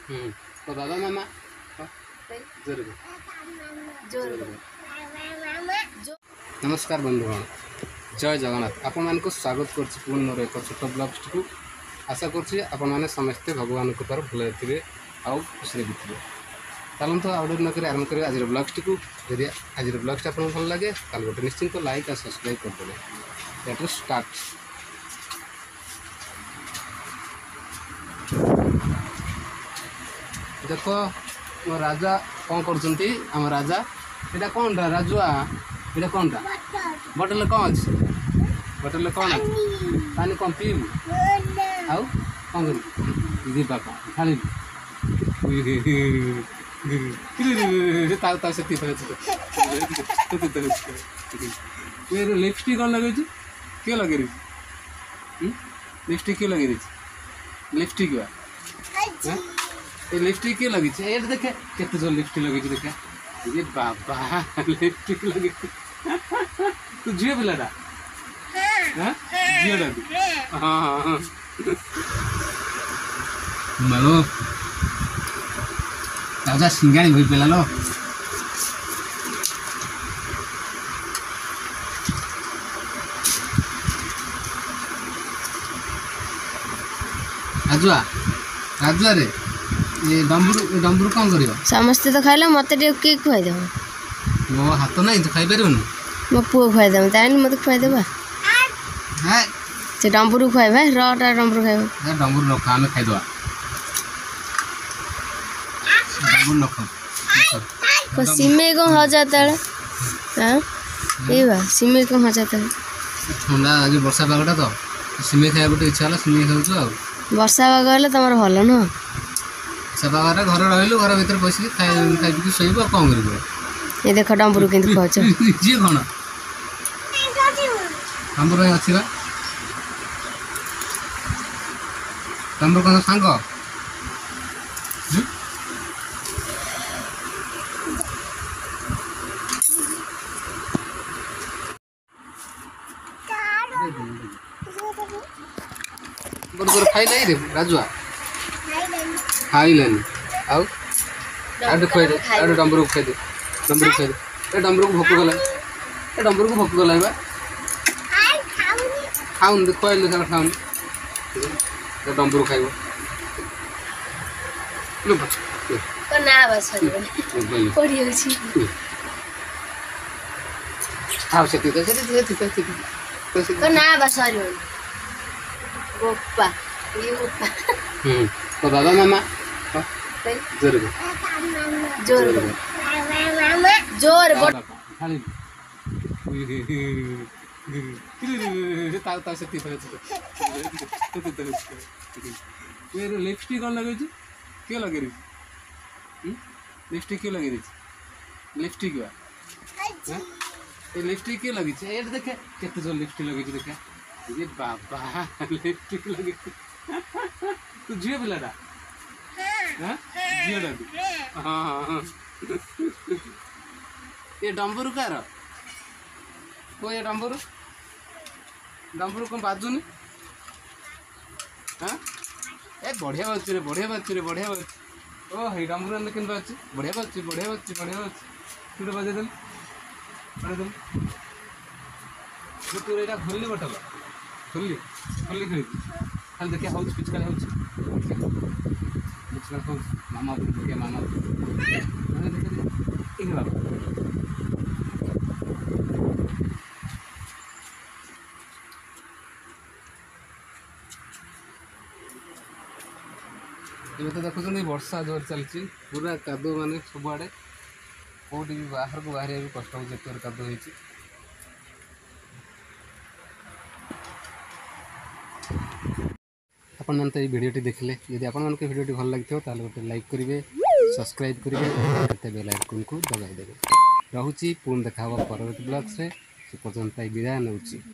तो दादा मामा जोर नमस्कार बंधुगण जय जगन्नाथ आपण मान स्वागत करछि पुनः मोर एक छोट ब्लॉग को आशा करछि आपण माने समस्त भगवान कृपार भले थे आउ खुशी भी थे चलूँ तो आउट नक आरम्भ करें आज ब्लॉग को यदि आज ब्लॉग आपको भल लगे ताल गोटे निश्चिंत लाइक और सब्सक्राइब करदे एटू स्टार्ट देख मो राजा कौन कर राजा यहाँ कौन राजुआ ये कौन बटल कौन अच्छे बटल कौन पानी कौन पीबू आउ कौन कर दीपा कौन खाली लिपस्टिक कौन लगे किए लगे लिपस्टिक किए लगे लिपस्टिक ये लिपस्टिक किए लगी ये देखे केते जो लिपस्टिक लगे देखे ये बाबा लिपस्टिक लगे तू झील पिलाटा झील हाँ हाँ मालो राजा सिंगाड़ी भाई पेला लो राजुआ राजुआ रे ये डम्बरू डम्बरू कौन करियो समस्ते तो खाइला मते के खुआई दे मो हाथ नहीं तो खाई परिबन मो पुओ खुआई दे तानी मते खुआई देबा हां से डम्बरू खुआई भाई रटा डम्बरू खाइबो ए डम्बरू न खा में खाई दवा डम्बरू न खा को सिमे को हो जाता है हां ए बा सिमे को हो जाता है ठंडा आज वर्षा पागटा तो सिमे खाया गोटे इच्छा होला सिमे खाउछु आ वर्षा पाग हेले तमर भलो न सबागारे घर रहिलु घर भीतर बसिक खाइ शोइबो कौन करिबो ये देख डम्बरू केंत खाछ जी कोन डम्बरू अछि बा डम्बरू कोन सांग बरबर खाइ नै रे राजुआ खाइलानी आउ आडू खाइ दे आडू डम्बरू खाइ दे डम्बरू खाइ दे ए डम्बरू को भोक गला ए डम्बरू को भोक गला बा खाउन दे कोइल दे खाउन ए डम्बरू खाइबो लो को ना बस पड़ी होछि खाओ से को ना बस गोपा ये गोपा तो दादा मामा जोर जोर जोर खाली ता से लिपस्टिक कौन लगे किए लगे लिपस्टिक किए लगे लिपस्टिक ये लिपस्टिक किए लगी ये देखे केते जो लिपस्टिक लगे देखे ये बाबा लिपस्टिक लगे तू झील पिलाटा झील हाँ हाँ ये डम्बरू कार को ये डम्बरू डम्बरू कौन बाजुनी हाँ ए बढ़िया बाजू रे बढ़िया बाजू रे बढ़िया बाजू ओ हे डम्बरू ने केन बाजू बढ़िया बाजू बढ़िया बाजू बढ़िया बाजू तू बजे दल अरे दल तू एटा खोलली बटल खोलली खोलली खेली खाली देखिए हाउस पिचकाली हाउस पिचकाली हाउस मामा देखिए मामा देखिए बाबा ये तो देखुन वर्षा जोर चलती पूरा कादो माने सबुआड़े कौटी भी बाहर को बाहर भी कष्ट हो कादो होती आपण मन तो ये वीडियो देखले यदि आपण मन के वीडियो भल लगी ताल गोटे लाइक करेंगे सब्सक्राइब करेंगे बेल आइकन को दबाई देवे रहुची पुनः देखा परवर्ती ब्लॉग से पर्यंत विदाय नौची।